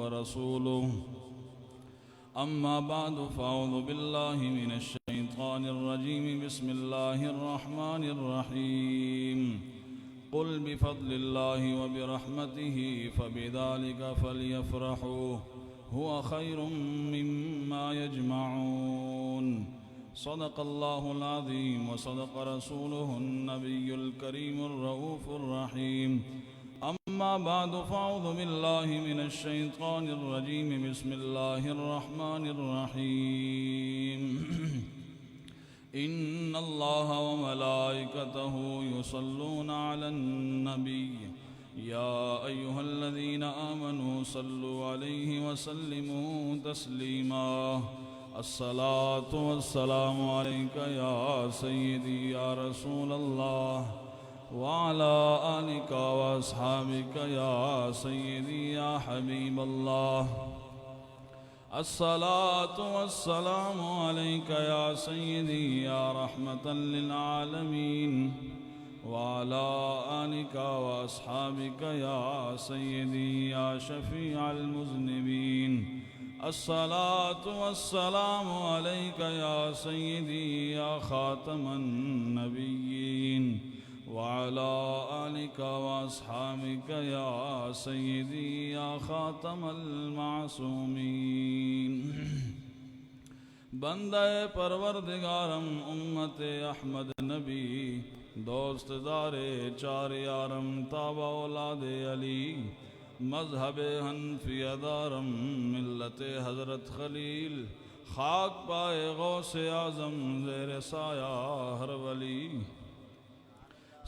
ورسوله أما بعد فأعوذ بالله من الشيطان الرجيم بسم الله الرحمن الرحيم قل بفضل الله وبرحمته فبذلك فليفرحوا هو خير مما يجمعون صدق الله العظيم وصدق رسوله النبي الكريم الرؤوف الرحيم أما بعد فأعوذ بالله من الشيطان الرجيم بسم الله الرحمن الرحيم إن الله وملائكته يصلون على النبي يا أيها الذين آمنوا صلوا عليه وسلموا تسليما الصلاة والسلام عليك يا سيدي يا رسول الله وعلى آلك وأصحابك يا سيدي يا حبيب الله الصلاة والسلام عليك يا سيدي يا رحمة للعالمين وعلى آلك وأصحابك يا سيدي يا شفيع المذنبين الصلاة والسلام عليك يا سيدي يا خاتم النبيين وعلى آلك وأصحابك يا سيدي يا خاتم المعصومين بندہ پروردگارم امت احمد نبی دوست دار چار یارم تابع اولاد علی مذہب حنفی دارم ملت حضرت خلیل خاک پائے غوث اعظم زیر سایہ ہر ولی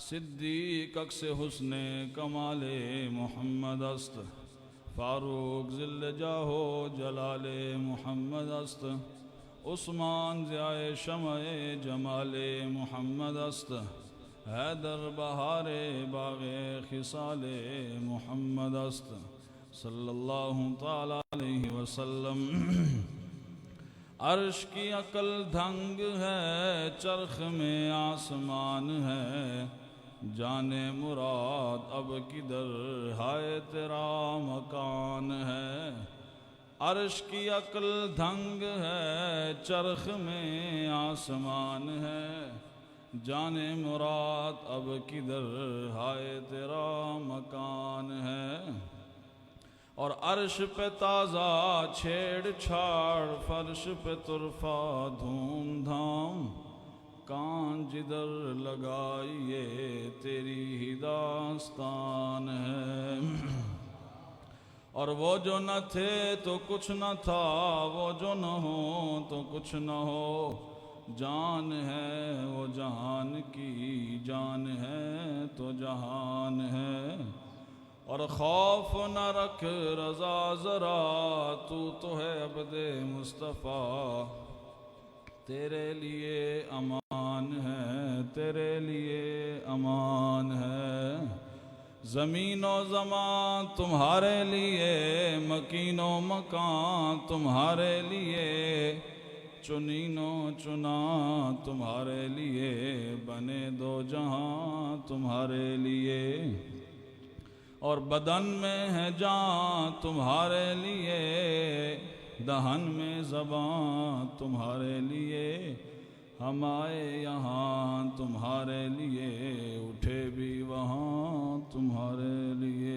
صدیق اکس حسن کمال محمد است فاروق ذل جاہو جلال محمد است عثمان ضیاء شمع جمال محمد است حیدر بہار باغ خصال محمد است صلی اللہ تعالی علیہ وسلم عرش کی عقل دھنگ ہے چرخ میں آسمان ہے جان مراد اب کدھر ہائے تیرا مکان ہے عرش کی عقل دھنگ ہے چرخ میں آسمان ہے جان مراد اب کدھر ہائے تیرا مکان ہے اور عرش پہ تازہ چھیڑ چھاڑ فرش پہ طرفہ دھوم دھام کان جدھر لگائیے تیری ہی داستان ہے اور وہ جو نہ تھے تو کچھ نہ تھا وہ جو نہ ہو تو کچھ نہ ہو جان ہے وہ جہان کی جان ہے تو جہان ہے اور خوف نہ رکھ رضا ذرا تو ہے عبد مصطفیٰ تیرے لیے امان ہے تیرے لیے امان ہے زمین و زمان تمہارے لیے مکین و مکان تمہارے لیے چنین و چنا تمہارے لیے بنے دو جہاں تمہارے لیے اور بدن میں ہے جان تمہارے لیے دہن میں زبان تمہارے لیے ہم آئے یہاں تمہارے لیے اٹھے بھی وہاں تمہارے لیے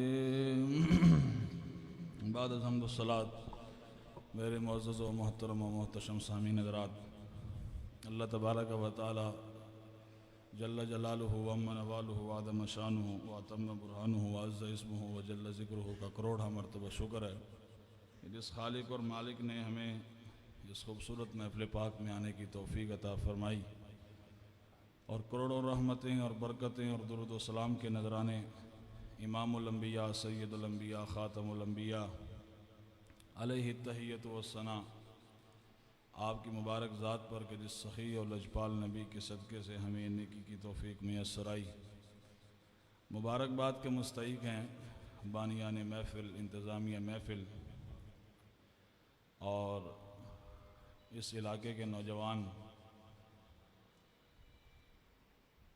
بعد از حمد و صلات میرے معزز و محترم و محتشم سامعین حضرات اللہ تبارک و تعالی جل جلالہ وامن والہ وعظم شانہ واتم برہانہ وعز اسمہ وجل ذکرہ کا کروڑا مرتبہ شکر ہے جس خالق اور مالک نے ہمیں جس خوبصورت محفل پاک میں آنے کی توفیق عطا فرمائی اور کروڑوں رحمتیں اور برکتیں اور درود و سلام کے نذرانے امام الانبیاء سید الانبیاء خاتم الانبیاء علیہ التحیۃ والثناء آپ کی مبارک ذات پر کہ جس سخی اور لجپال نبی کے صدقے سے ہمیں نیکی کی توفیق میسر آئی مبارکباد کے مستحق ہیں بانیان محفل انتظامیہ محفل اور اس علاقے کے نوجوان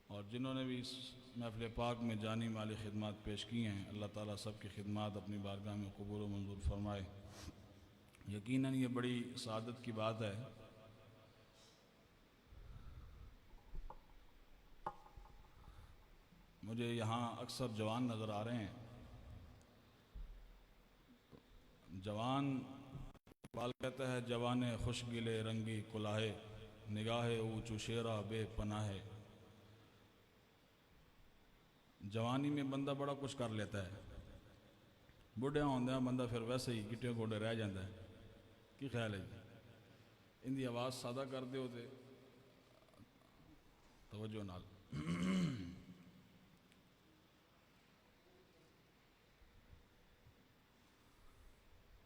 اور جنہوں نے بھی اس محفل پاک میں جانی مالی خدمات پیش کی ہیں، اللہ تعالیٰ سب کی خدمات اپنی بارگاہ میں قبول و منظور فرمائے۔ یقیناً یہ بڑی سعادت کی بات ہے مجھے یہاں اکثر جوان نظر آ رہے ہیں۔ جوان اقبال کہتا ہے جوان خوش گلے رنگی کلاہے، نگاہ اونچو شیرہ بے پناہے۔ جوانی میں بندہ بڑا کچھ کر لیتا ہے، بڑھے ہوندے بندہ پھر ویسے ہی گٹے گوڑے رہ جاتا ہے۔ کی خیال ہے جی؟ ان دی آواز سادہ کر دے ہوتے توجہ نال۔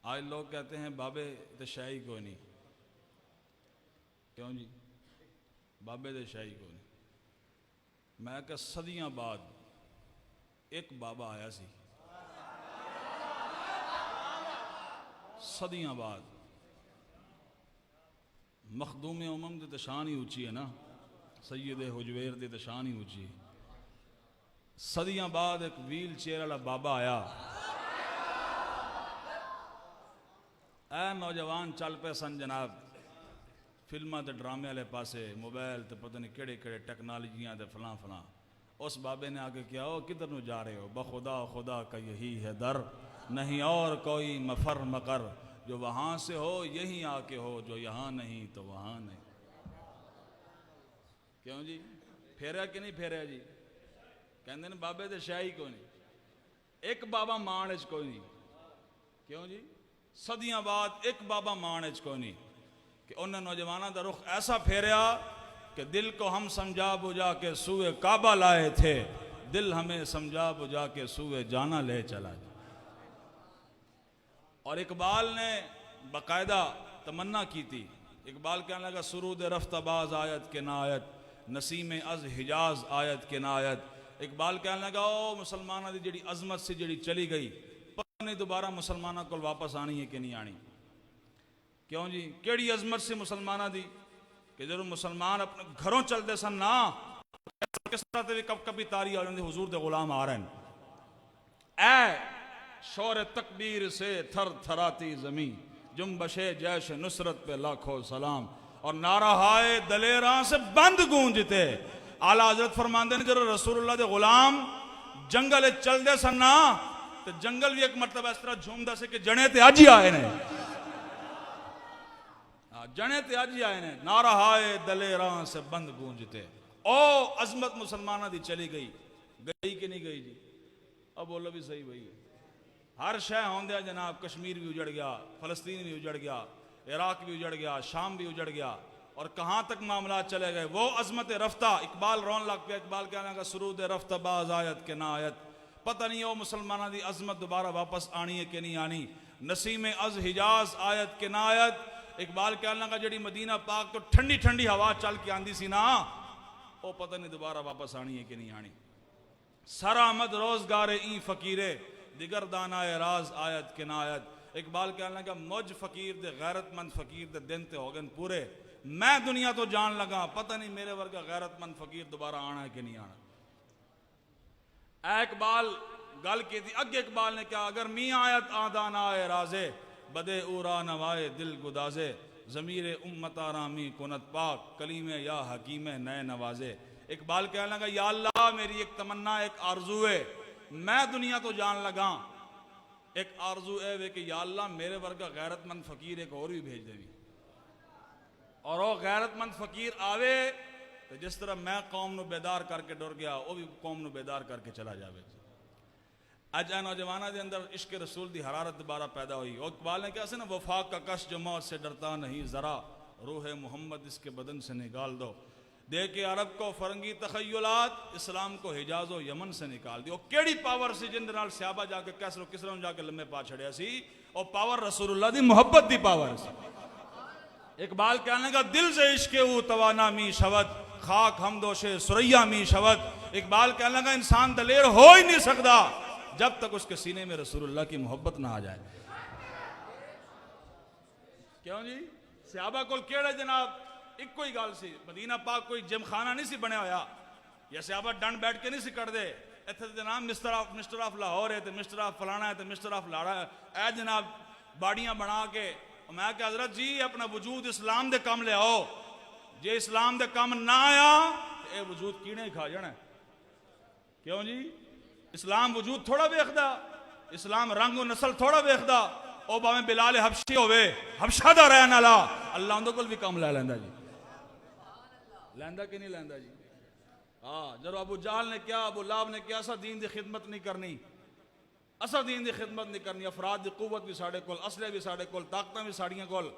آج لوگ کہتے ہیں بابے تے شاہی کوئی نہیں، کیوں جی؟ بابے تے شاہی کوئی نہیں۔ میں کہ صدیاں بعد ایک بابا آیا سی، صدیاں بعد۔ مخدوم امم دی تشان ہی اونچی ہے نا، سید حجویر دی تشان ہی اونچی ہے۔ صدیاں بعد ایک ویل چیئر والا بابا آیا۔ اے نوجوان چل پے سن جناب فلماں تے ڈرامے والے پاسے، موبائل تے پتہ نہیں کیڑے کیڑے ٹیکنالوجیاں تے فلاں فلاں۔ اس بابے نے آگے کیا، او کدھر نو جا رہے ہو؟ بخدا خدا کا یہی ہے در، نہیں اور کوئی مفر مقر، جو وہاں سے ہو یہیں آ کے ہو، جو یہاں نہیں تو وہاں نہیں۔ کیوں جی؟ پھیریا کہ نہیں پھیریا جی؟ کہندے نے بابے تے شاہی کوئی نہیں، ایک بابا مان اچ کوئی نہیں۔ کیوں جی؟ صدیاں بعد ایک بابا مان اچ کوئی نہیں کہ انہیں نوجوانوں دا رخ ایسا پھیریا کہ دل کو ہم سمجھا بجھا کے سوئے کعبہ لائے تھے، دل ہمیں سمجھا بجھا کے سوئے جانا لے چلا جائے۔ اور اقبال نے باقاعدہ تمنا کی تھی۔ اقبال کہنے لگا سرود رفت باز آیت کے نایت، نسیم از حجاز آیت کے نایت۔ اقبال کہنے لگا او مسلمانہ دی جڑی عظمت سے جڑی چلی گئی، پتہ نہیں دوبارہ مسلمانہ کو واپس آنی ہے کہ نہیں آنی۔ کیوں جی؟ کیڑی عظمت سے مسلمانہ دی کہ جب مسلمان اپنے گھروں چل دے سن نا، کس طرح تے بھی کب کبھی تاری آ جاندی حضور دے غلام آ رہے ہیں۔ اے شور تکبیر سے تھر تھراتی زمین، جنبش جیش نصرت پہ لاکھوں سلام، اور نعرہ ہائے دلیراں سے بند گونجتے۔ اعلیٰ حضرت فرماندے نے جب رسول اللہ دے غلام جنگل چل دے سن نا، تو جنگل بھی ایک مرتبہ اس طرح جھوم دا سے کہ جنے تے آج ہی آئے نے، جنے تے آج ہی آئے نے۔ نعرہ ہائے دلیراں سے بند گونجتے۔ او عظمت مسلمانہ دی چلی گئی، گئی کہ نہیں گئی جی؟ اب بولو بھی صحیح بھائی۔ ہر شے ہوندیا جناب، کشمیر بھی اجڑ گیا، فلسطین بھی اجڑ گیا، عراق بھی اجڑ گیا، شام بھی اجڑ گیا، اور کہاں تک معاملات چلے گئے۔ وہ عظمت رفتہ اقبال رون لگ پیا۔ اقبال کہنے لگا سرود رفتہ باز آیت کے نا آیت، پتہ نہیں وہ مسلمانہ دی عظمت دوبارہ واپس آنی ہے کہ نہیں آنی۔ نسیم از حجاز آیت کے نا آیت۔ اقبال کہنے لگا جڑی مدینہ پاک تو ٹھنڈی ٹھنڈی ہوا چل کے آندی سی نا، وہ پتہ نہیں دوبارہ واپس آنی ہے کہ نہیں آنی۔ سر آمد روزگار این فقیرے، دیگر دانائے راز آیت کے نایت۔ اقبال کہنے لگا مجھ فقیر دے غیرت مند فقیر دے دن تے ہو گئے پورے، میں دنیا تو جان لگا، پتہ نہیں میرے ورگا غیرت مند فقیر دوبارہ آنا ہے کہ نہیں آنا۔ اے اقبال گل کی تھی اگے، اقبال نے کہا اگر میاں آیت آدان آئے رازے، بدے اورا نوائے دل گدازے، ضمیر امت آرامی کنت پاک، کلیم یا حکیم نئے نوازے۔ اقبال کہنے لگا یا اللہ میری ایک تمنا ایک آرزو ہے، میں دنیا تو جان لگا، ایک آرزو ہے کہ یا اللہ میرے ورگا غیرت مند فقیر ایک اور بھی بھیج دے بھی، اور وہ غیرت مند فقیر آوے تو جس طرح میں قوم نو بیدار کر کے ڈر گیا، وہ بھی قوم نو بیدار کر کے چلا جاوے۔ اج اے نوجوانہ دے اندر عشق رسول دی حرارت دوبارہ پیدا ہوئی۔ اور اقبال نے کہا سے نا وفا کا کش جو موت سے ڈرتا نہیں ذرا، روح محمد اس کے بدن سے نکال دو، دے کے عرب کو فرنگی تخیلات، اسلام کو حجاز و یمن سے نکال دی۔ وہ کیڑی پاور سی جن نال صحابہ جا کے کیسر و کسرا جا کے لمے پا چھڑیا سی، اور پاور رسول اللہ دی محبت دی پاور سی۔ اقبال کہنے کا دل سے عشق او توانا می شود، خاک ہمدوش سریا می شود۔ اقبال کہنے کا انسان دلیر ہو ہی نہیں سکتا جب تک اس کے سینے میں رسول اللہ کی محبت نہ آ جائے۔ کیوں جی؟ صحابہ کو کیڑے جناب ایک کوئی گال سی، مدینہ پاک کوئی جم خانہ نہیں سی بنے ہویا، یا صحابہ ڈنڈ بیٹھ کے نہیں سی کر دے اتنے جناب مسٹر آف لاہور ہے تو مسٹر آف فلانا ہے تو مسٹر آف لاڑا ہے اے جناب باڑیاں بنا کے میں کہ حضرت جی اپنا وجود اسلام دے کم لے آؤ جے اسلام دے کم نہ آیا اے وجود کینے ہی کھا جانا ہے کیوں جی اسلام وجود تھوڑا ویکھدا اسلام رنگ و نسل تھوڑا ویکھدا او باویں بلال حبشی ہوئے حبشہ دا رہن والا اللہ اندے کول بھی کم لے لیندا جی لیندا کہ نہیں لیندا جی ہاں جب ابو جہل نے کیا ابو لہب نے کیا اسا دین دی خدمت نہیں کرنی اسا دین دی خدمت نہیں کرنی افراد دی قوت بھی ساڑے کول اسلحے بھی ساڑے کول طاقتاں بھی ساڑیاں کول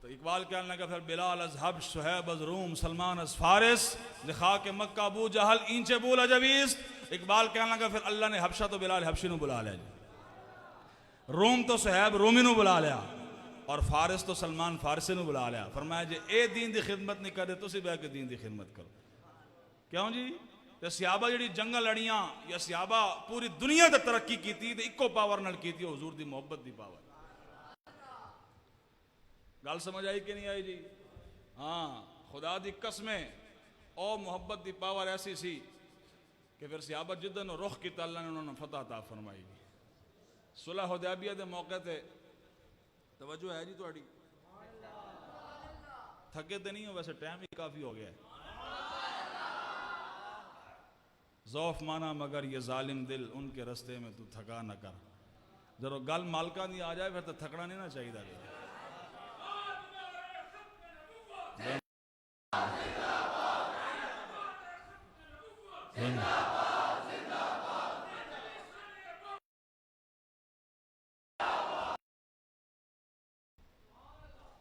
تو اقبال کہنے لگا پھر بلال از حبش صہیب از روم سلمان از فارس لخاک مکہ ابو جہل اینچے بول اجویز اقبال کہنے لگا پھر اللہ نے حبشہ تو بلال حبشی نو بلا لیا جی روم تو صہیب رومی نو بلا لیا اور فارس تو سلمان فارسی نو بلا لیا فرمایا جی اے دین دی خدمت نہیں کرے تو سی بہ کے دین دی خدمت کرو کیوں جی تے صحابہ جڑی جنگاں لڑیاں یا صحابہ پوری دنیا تے ترقی کیتی تے اکو پاور نال کیتی حضور دی محبت دی پاور گل سمجھ آئی کہ نہیں آئی جی ہاں خدا دی قسمیں او محبت دی پاور ایسی سی کہ پھر صحابہ جدن رخ کیتا اللہ نے انہوں نے فتح عطا فرمائی گی صلح حدیبیہ دے موقع تے توجہ ہے جی تہاڈی تھکے تے نہیں ہو ویسے ٹائم ہی کافی ہو گیا ہے ضعف مانا مگر یہ ظالم دل ان کے رستے میں تو تھکا نہ کر ذرا گل مالکہ دی آ جائے پھر تو تھکنا نہیں نہ چاہیے دا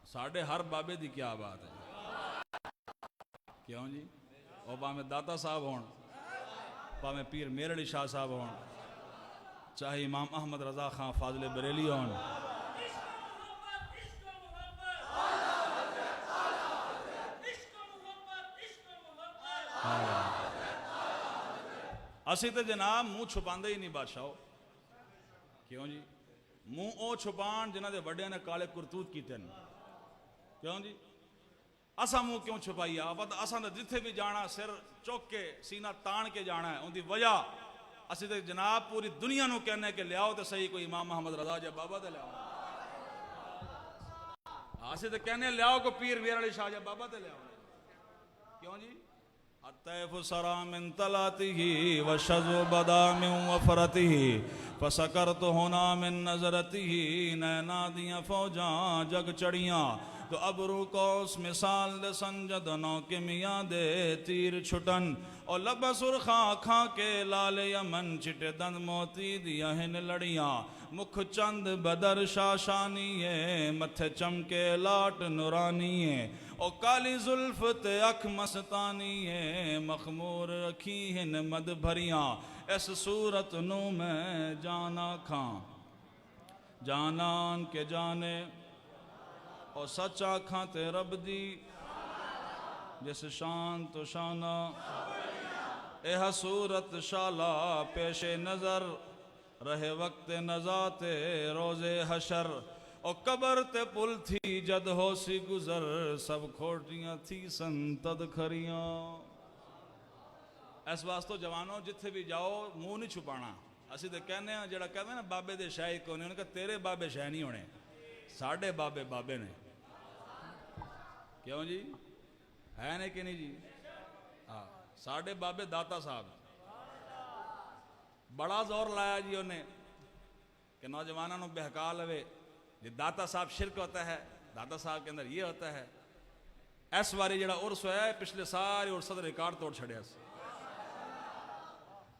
ساڑھے ہر بابے دی کیا بات ہے کیوں جی او باہمیں داتا صاحب ہون باہمیں پیر میر علی شاہ صاحب ہون چاہے امام احمد رضا خان فاضل بریلی ہون اسی تے جناب منہ چھپاندے ہی نہیں بادشاہو کیوں جی منہ او چھپان جنہ دے بڑے نے کالے کرتوت کیتے ہیں کیوں جی اسا منہ کیوں چھپائی آباد اسا نے جتھے بھی جانا سر چوک کے سینہ تان کے جانا ہے ان دی وجہ اسی تے جناب پوری دنیا نو کہنے کہ لے آؤ تے صحیح کوئی امام محمد رضا جا بابا تے لے آؤ اسی تے کہنے لے آؤ کو پیر میر علی شاہ جا بابا تے لے آؤ کیوں جی الطیف سرا من طلاته وشذو بدا من وفرته فسکرت ہونا من نظرته نینا دیاں فوجاں جگ چڑیاں تو ابرو کو اس مثال دے سنجدنوں کے میاں دے تیر چھٹن اور لب سرخا کھا کے لال یمن چٹے دند موتی دیا ہن لڑیاں مکھ چند بدر شاشانی متھے چمکے لاٹ نورانی او کالی زلف تے اکھ مستانی مخمور رکھی ہن مد بھریاں اس صورت نو میں جانا کھاں جانان کے جانے اور سچا کھانتے رب دی جس شان تو شانہ اے صورت شالا پیش نظر رہے وقت نزات روز حشر اور قبر تے پل تھی جد ہو سی گزر سب کھوٹیاں تھی سنتد کھریاں اس واسطو جوانوں جتھے بھی جاؤ منہ نہیں چھپانا اسی تے کہنے ہیں جڑا کہتے ہیں نا بابے دے شاہی کو نہیں انہوں نے کہا تیرے بابے شاہ نہیں ہونے ساڑھے بابے بابے نے کیوں جی ہے نہیں کہ نہیں جی ہاں ساڑھے بابے داتا صاحب بڑا زور لایا جی انہیں کہ نوجوانوں نے بہکا لوے یہ داتا صاحب شرک ہوتا ہے داتا صاحب کے اندر یہ ہوتا ہے اس واری جڑا عرس ہوا ہے پچھلے سارے عرصت ریکارڈ توڑ چھڑے اس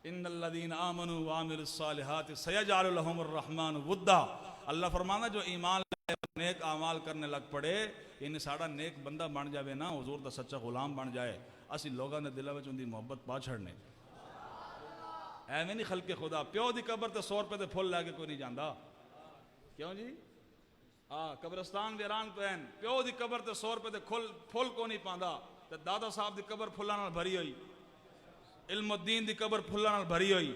ان الذین آمنوا وعملوا الصالحات سیجعل لهم الرحمن ودا اللہ فرمانا جو ایمان نیک اعمال کرنے لگ پڑے یعنی ساڑا نیک بندہ بن جاوے نا حضور دا سچا غلام بن جائے اسی لوگاں نے دلہ وچ اندی محبت پا چھڑنے ایویں نہیں خلق خدا پیو دی قبر تے 100 روپے تے پھول لے کے کوئی نہیں جاندا کیوں جی قبرستان ویران پہن پیو دی قبر تے 100 روپے تے پھول کو نہیں پاندا تے دادا صاحب دی قبر پھلاں نال بھری ہوئی علم الدین دی قبر پھلاں نال بھری ہوئی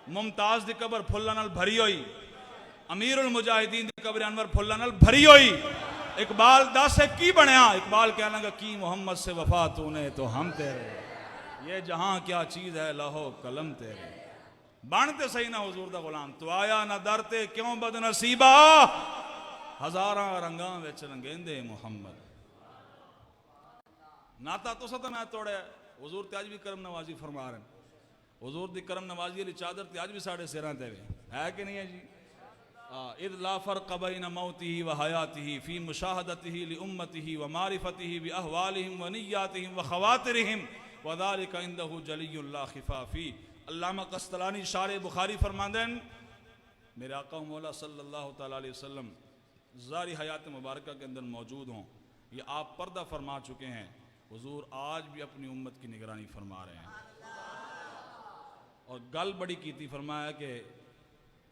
ممتاز دی قبر پھلاں نال بھری ہوئی امیر المجاہدین دی قبر انور پھلاں نال بھری ہوئی اقبال دا سے کی بنیا اقبال کہنا گا کی محمد سے وفا تو نے تو ہم تیرے یہ جہاں کیا چیز ہے لہو قلم تیرے بانتے صحیح نہ حضور دا غلام تو آیا نہ درتے کیوں بد نصیبہ ہزاراں رنگاں وچ رنگیندے محمد ناتا تو ستا نہ توڑے حضور تے آج بھی کرم نوازی فرما رہے ہیں حضور دی کرم نوازی علی چادر تے آج بھی ساڑھے سیران تے ہے کہ نہیں ہے جی اذ لا فرق بین موته وحیاته فی مشاہدته لامته ومعرفته باحوالهم ونیاتهم وخواطرهم وذلك عنده جلی لا خفا فی علامہ قسطلانی شارح بخاری فرماندے ہیں میرے آقا و مولا صلی اللہ تعالی علیہ وسلم ظاہری حیات مبارکہ کے اندر موجود ہوں یہ آپ پردہ فرما چکے ہیں حضور آج بھی اپنی امت کی نگرانی فرما رہے ہیں اور گل بڑی کیتی فرمایا کہ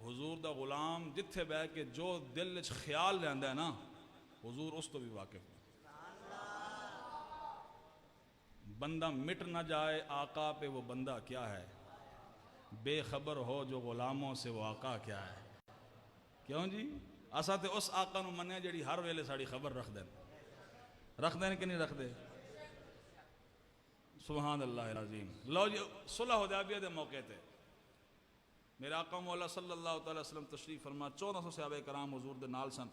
حضور دا غلام جتھے بہ کے جو دل وچ خیال لیندا ہے نا حضور اس تو بھی واقف بندہ مٹ نہ جائے آقا پہ وہ بندہ کیا ہے بے خبر ہو جو غلاموں سے وہ آقا کیا ہے کیوں جی اساں تے اس آقا نو مننے جڑی ہر ویلے ساڑی خبر رکھ دین کہ نہیں رکھ دے سبحان اللہ العظیم لو جی صلح حدیبیہ دے موقع تے میرے آقا مولا صلی اللہ تعالی وسلم تشریف فرما 1400 صحابہ کرام حضور دے نال سن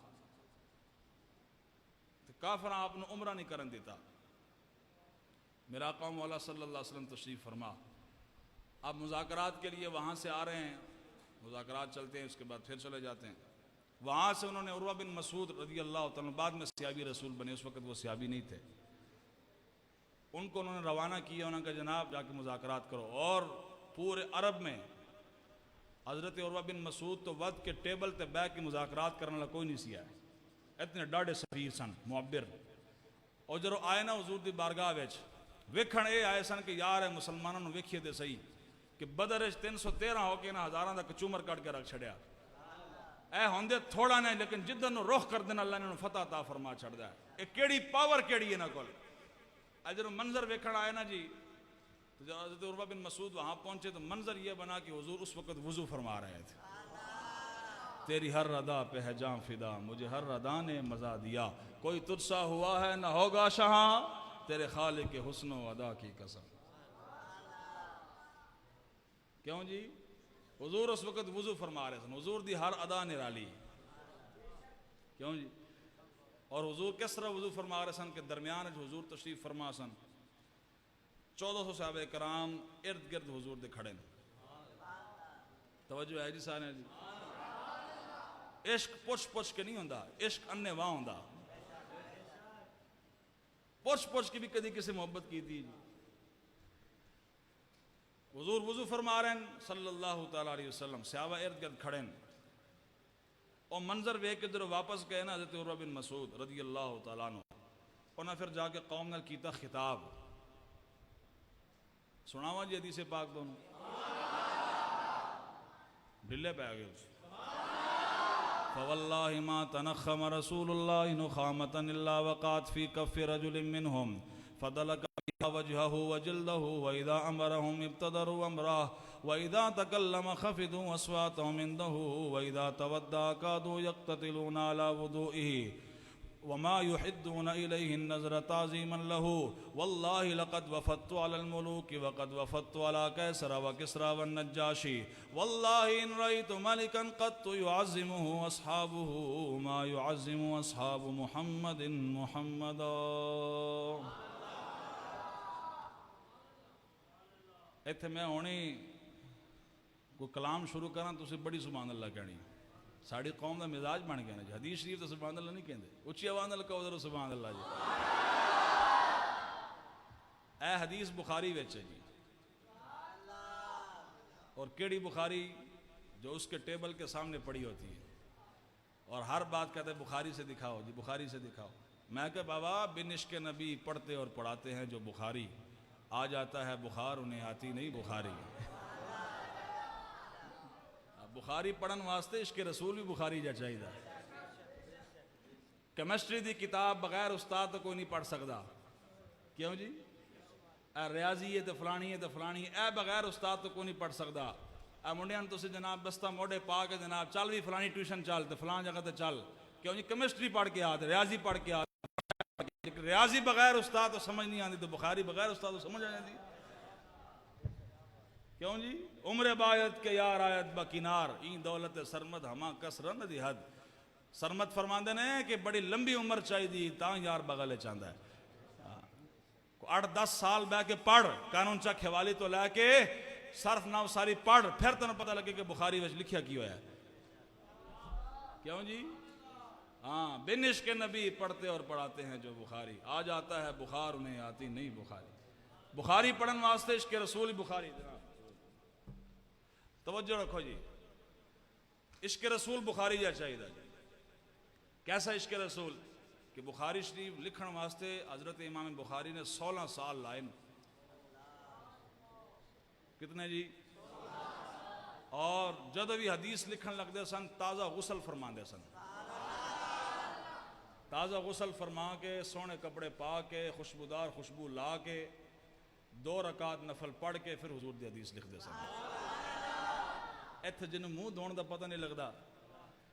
کافراں آپ نے عمرہ نہیں کرن دیتا میرا آقا مولا صلی اللہ علیہ وسلم تشریف فرما آپ مذاکرات کے لیے وہاں سے آ رہے ہیں مذاکرات چلتے ہیں اس کے بعد پھر چلے جاتے ہیں وہاں سے انہوں نے عروہ بن مسعود رضی اللہ تعالیٰ بعد میں صحابی رسول بنے اس وقت وہ صحابی نہیں تھے ان کو انہوں نے روانہ کیا انہوں نے کہا جناب جا کے مذاکرات کرو اور پورے عرب میں حضرت عروہ بن مسعود تو ود کے ٹیبل تے بیٹھ کے مذاکرات کرنے والا کوئی نہیں سیا ہے اتنے ڈاڑے سفیر سن معبر اور جب آئے نا حضور دی بارگاہ وچ ویکھن اے آئے سن کہ یار ہے مسلمانوں نے ویکھیے تے صحیح کہ بدر 313 ہو کے نا ہزاراں دا کچومر کٹ کے رکھ چھڑیا اے ہوندے تھوڑا نہیں لیکن جدن نو رخ کر دینا اللہ نے فتح عطا فرما چھڑدا ہے اے کیڑی پاور کیڑی ہے نا کول اے جب منظر ویکھن آئے نا جی تو جب حضرت عروہ بن مسعود وہاں پہنچے تو منظر یہ بنا کہ حضور اس وقت وضو فرما رہے تھے تیری ہر ادا پہ ہے جاں فدا مجھے ہر ادا نے مزہ دیا کوئی تجھ سا ہوا ہے نہ ہوگا شہاں تیرے خالق کے حسن و ادا کی قسم کیوں جی حضور اس وقت وضو فرما رہے سن حضور دی ہر ادا نرالی کیوں جی اور حضور کس طرح وضو فرما رہے سن کہ درمیان حضور تشریف فرما سن 1400 صحابہ کرام ارد گرد حضور دے کھڑے توجہ ہے جی سارے جی عشق پوچھ پوچھ کے نہیں ہوندا عشق انے واہ ہوندا پوچھ پوچھ کے بھی کدی کسی محبت کی تھی حضور وضو فرما رہے ہیں صلی اللہ تعالیٰ علیہ وسلم صحابہ ارد گرد کھڑے اور منظر ویکھ کے جب واپس گئے نا حضرت عروہ بن مسعود رضی اللہ تعالیٰ عنہ انہاں پھر جا کے قوم نال کیتا خطاب سناوا جی حدیث پاک دونوں ڈلے پہ آگئے اس فواللہ ما تنخم رسول اللہ نخامتا الا وقات فی کف رجل منہم فدلک وجهه وجلده وإذا أمرهم ابتدروا أمره وإذا تكلم خفضوا أصواتهم عنده وإذا تودى كادوا يقتتلون على وضوئه وما يحدون إليه النظر تعظيما له والله لقد وفدت على الملوك وقد وفدت على كيسر وكسرى والنجاشي والله إن رأيت ملكا قط يعظمه أصحابه ما يعظم أصحاب محمد محمدا ایتھے میں ہونی کوئی کلام شروع کرنا تو اسے بڑی سبحان اللہ کہنی ساڑی قوم دا مزاج بن گیا نا جی حدیث شریف تو سبحان اللہ نہیں کہندے اچھی آواز نال کہو ذرا سبحان اللہ جی اے حدیث بخاری وچ ہے جی اور کیڑی بخاری جو اس کے ٹیبل کے سامنے پڑی ہوتی ہے اور ہر بات کہتے ہیں بخاری سے دکھاؤ جی بخاری سے دکھاؤ میں کہ بابا بن عشق نبی پڑھتے اور پڑھاتے ہیں جو بخاری آ جاتا ہے بخار انہیں آتی نہیں بخاری بخاری پڑھن واسطے عشق رسول بھی بخاری جا چاہیے کیمسٹری دی کتاب بغیر استاد تو کوئی نہیں پڑھ سکتا کیوں جی اے ریاضی ہے تو فلانی ہے تو فلانی ہے اے بغیر استاد تو کوئی نہیں پڑھ سکتا اے منڈیاں تو جناب بستہ موڑے پا کے جناب چل بھی فلانی ٹیوشن چل تو فلان جگہ تے چل کیوں جی کیمسٹری پڑھ کے آتے ریاضی پڑھ کے آتے ریاضی بغیر استاد تو سمجھ نہیں آتی تو بخاری بغیر استاد تو سمجھ آ جاتی کیوں جی؟ عمر باید کے یار آیت بکنار این دولت سرمد ہما کسرن دی حد. سرمد فرماندے نے کہ بڑی لمبی عمر چاہی دی تاں یار بغلے چاہتا ہے. 8-10 سال بہ کے پڑھ قانون چک حوالی تو لے کے صرف ناو ساری پڑھ پھر تنہیں پتہ لگے کہ بخاری وچ لکھیا کیوں ہے. کیوں جی؟ ہاں بن عشق نبی پڑھتے اور پڑھاتے ہیں جو بخاری. آ جاتا ہے بخار انہیں آتی نہیں بخاری. بخاری پڑھن واسطے عشق رسول بخاری. جناب توجہ رکھو جی. عشق رسول بخاری جا چاہیے جی. کیسا عشق رسول کہ بخاری شریف لکھن واسطے حضرت امام بخاری نے 16 سال لائے. کتنے جی؟ اور جدو بھی حدیث لکھن لگ دے سن تازہ غسل فرما دے سن. تازہ غسل فرما کے سونے کپڑے پا کے خوشبودار خوشبو لا کے 2 رکعت نفل پڑھ کے پھر حضور دی حدیث لکھ دے سن. ایتھے جنہوں منہ دھون دا پتہ نہیں لگدا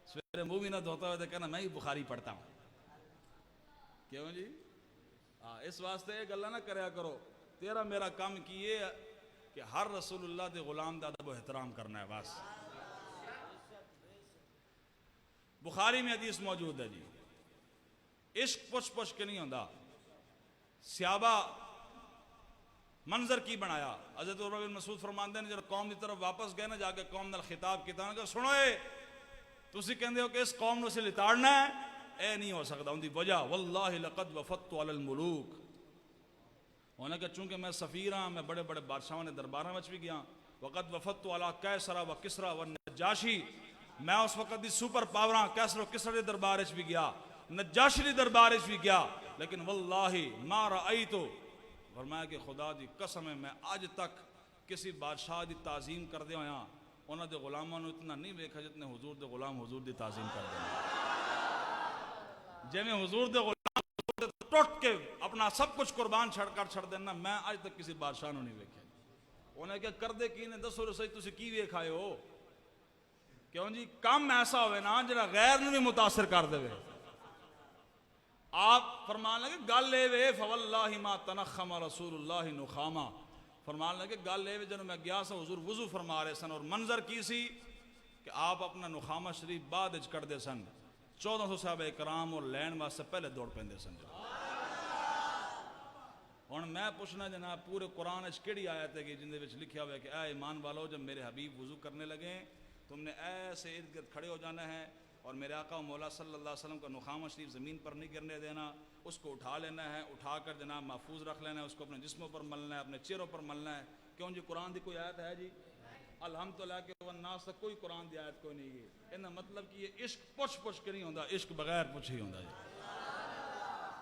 سویرے منہ بھی نہ دھوتا ہوئے تو کہنا میں ہی بخاری پڑھتا ہوں. کیوں جی؟ اس واسطے یہ گلا نہ کریا کرو. تیرا میرا کام کیے کہ ہر رسول اللہ دے غلام دا ادب و احترام کرنا ہے بس. بخاری میں حدیث موجود ہے جی. عشق پوچھ پوچھ کے نہیں ہوندا. صحابہ منظر کی بنایا. حضرت عمر بن مسعود فرماندے نے جب قوم دی طرف واپس گئے نا جا کے قوم نال خطاب کیتا کہ سنو تسی کہندے ہو کہ اس قوم نو سے لتاڑنا ہے. اے نہیں ہو سکتا. ان دی وجہ واللہ لقد وفدت علی الملوک. انہوں نے کہ چونکہ میں سفیر ہاں میں بڑے بڑے بادشاہوں نے درباراں وچ بھی گیا. وقد وفدت علی کیسرا و کسرا و نجاشی. میں اس وقت دی سپر پاوراں کیسر و کسرا دے دربار وچ بھی گیا نجاشی دے دربار وچ بھی گیا. لیکن واللہ ما رأیتو فرمایا کہ خدا دی قسم ہے میں آج تک کسی بادشاہ دی تعظیم کردے ہویا انہاں دے غلاماں نو اتنا نہیں ویکھا جتنے حضور دے غلام حضور دی تعظیم کردے ہیں. جے میں حضور دے غلام ٹوٹ کے اپنا سب کچھ قربان چھڑ دینا میں آج تک کسی بادشاہ نو نہیں ویکھا. انہیں کیا کردے کی نے دسو رسائی تسی کی ویکھ آئے ہو. کیوں جی؟ کام ایسا ہوئے نا جڑا غیر نو بھی متاثر کر دے. آپ فرمان لگے گل اے وے فواللہ ما تنخم رسول اللہ نخاما. فرمان لگے گل اے وے جنہوں میں گیا سا حضور وضو فرما رہے سن اور منظر کی سی کہ آپ اپنا نخامہ شریف بعد اچ کر دے سن. 1400 صحابہ اکرام اور لین واسطے پہلے دوڑ پہندے سن. ہن میں پوچھنا جناب پورے قرآن اچ کیڑی آیت ہے کہ جن دے وچ لکھیا ہوا ہے کہ اے ایمان والو جب میرے حبیب وضو کرنے لگے تم نے ایسے ارد گرد کھڑے ہو جانا ہے اور میرے آقا و مولا صلی اللہ علیہ وسلم کا نخامہ شریف زمین پر نہیں گرنے دینا. اس کو اٹھا لینا ہے اٹھا کر جناب محفوظ رکھ لینا ہے. اس کو اپنے جسموں پر ملنا ہے اپنے چہروں پر ملنا ہے. کیوں جی؟ قرآن دی کوئی آیت ہے جی؟ الحمدللہ کہ والناس تک کوئی قرآن دی آیت کوئی نہیں ہے. انہاں مطلب کہ یہ عشق پوچھ پوچھ کے نہیں ہوندا. عشق بغیر پوچھ ہی ہوندا جی.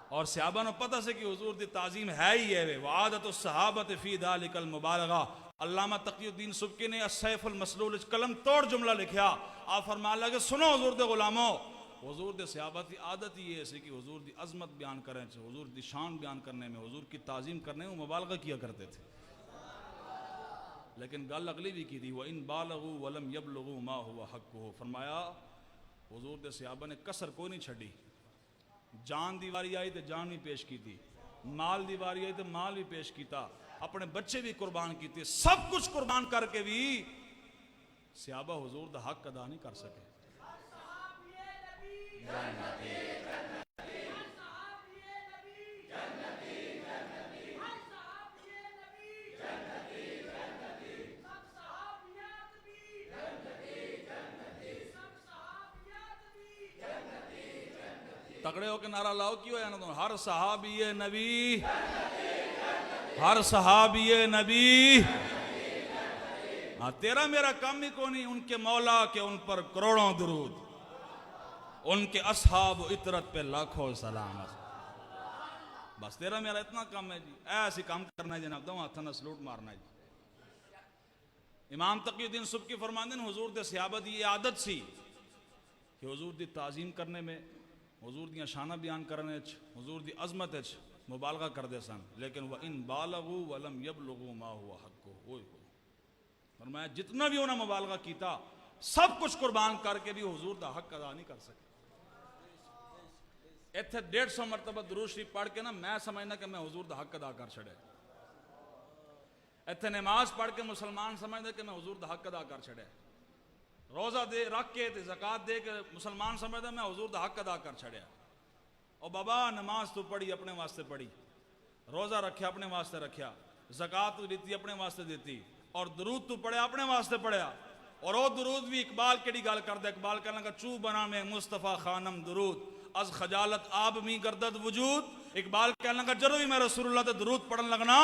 اور صحابہ نو پتہ سے کہ حضور دی تعظیم ہے ہی ہے. وعادت الصحابۃ فی ذلک المبالغہ. علامہ تقی الدین سبکی نے السیف المسلول قلم توڑ جملہ لکھیا. آپ فرمان لگے سنو حضور دے غلاموں حضور دے صحابہ کی عادت یہ ہے کہ حضور دی عظمت بیان کریں حضور دی شان بیان کرنے میں حضور کی تعظیم کرنے میں مبالغہ کیا کرتے تھے. لیکن گل اگلی بھی کی تھی وَإِن بَالَغُوا وَلَمْ يَبْلُغُوا مَا هُوَ حَقُّهُ. فرمایا حضور دے صحابہ نے کسر کوئی نہیں چھڑی. جان دی واری آئی تو جان بھی پیش کی تھی. مال دی واری آئی تو مال بھی پیش کیتا. اپنے بچے بھی قربان کیتے. سب کچھ قربان کر کے بھی صحابہ حضور دا حق ادا نہیں کر سکے. تگڑے ہو کے نعرہ لاؤ کیوں ہے نا ہر صحابی نبی ہر صحابی نبی. ہاں تیرا میرا کام ہی کو نہیں ان کے مولا کے ان پر کروڑوں درود ان کے اصحاب و اطرت پہ لاکھوں سلام. بس تیرا میرا اتنا کام ہے جی. ایسی کام کرنا ہے جناب دو ہاتھوں سلوٹ مارنا ہے جی. امام تقی الدین سبکی فرماندے ہیں حضور دے صحابہ دی یہ عادت سی کہ حضور دی تعظیم کرنے میں حضور دیاں شانہ بیان کرنے حضور دی عظمت مبالغہ کر دے سن. لیکن وَإِن بَالَغُوا وَلَمْ يَبْلُغُوا مَا هُوَ حَقُّهُ. فرمایا جتنا بھی انہوں نے مبالغہ کیتا سب کچھ قربان کر کے بھی حضور دا حق ادا نہیں کر سکے. ایتھے 150 مرتبہ درود شریف پڑھ کے نا میں سمجھنا کہ میں حضور دا حق ادا کر چھڑے. اتنے نماز پڑھ کے مسلمان سمجھتے کہ میں حضور دا حق ادا کر چھڑیا، روزہ دے رکھ کے زکات دے کے مسلمان سمجھتا میں حضور دا حق ادا کر چھڑیا۔ اور بابا نماز تو پڑھی اپنے واسطے پڑھی، روزہ رکھیا اپنے واسطے رکھیا، زکات تو دیتی اپنے واسطے دیتی، اور درود تو پڑھیا اپنے واسطے پڑھیا۔ اور وہ درود بھی اقبال کیڑی گل کردا، اقبال کہنا کہ چو بنا میں مصطفیٰ خانم درود از خجالت آب می گردد وجود۔ اقبال کہنا کہ جدوں بھی میں رسول اللہ تے درود پڑھن لگنا